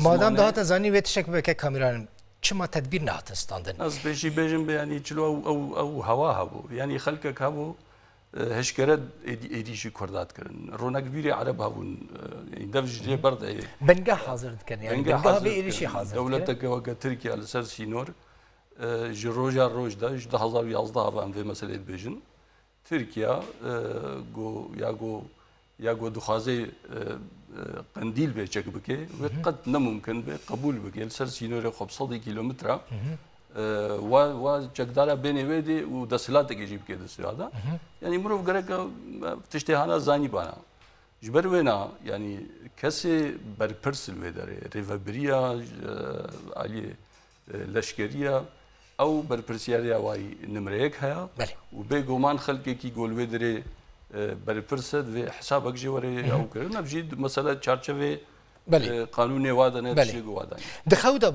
مادام ده هات زانی ویت شک بکه کامیران چما تدبیر نه استاندن از بیشی بیشم به یعنی چلو او هوا هبو یعنی خلق هبو هشکرد ایدیشی کردات کردن رونق بیری عرب هبون دفج جه برده بنگاه حاضر کردن یعنی بنگاه به ایریشی حاضر دولت که وقت ترکیه لسر سینور جروجا روج ده 2011 هم به مسئله بیشن ترکیه گو دخوازه قندیل به چک بکه و قد نممکن به قبول بکه لسر سینور خب 100 کیلومتر و چکدارا بین ویدی و دستلات کی جیب که دستلادا یعنی مروف گره که تشتهانا زانی بانا جبر وینا یعنی کسی برپرسل ویداره ریفابریا علی لشکریا او برپرسیاریا وای نمره یک هیا و به گمان خلقی کی گل ویداره برپرسد و حسابك جواري او كده نبجي مساله چارچوه قانوني وادنه شيء وادنه دخوده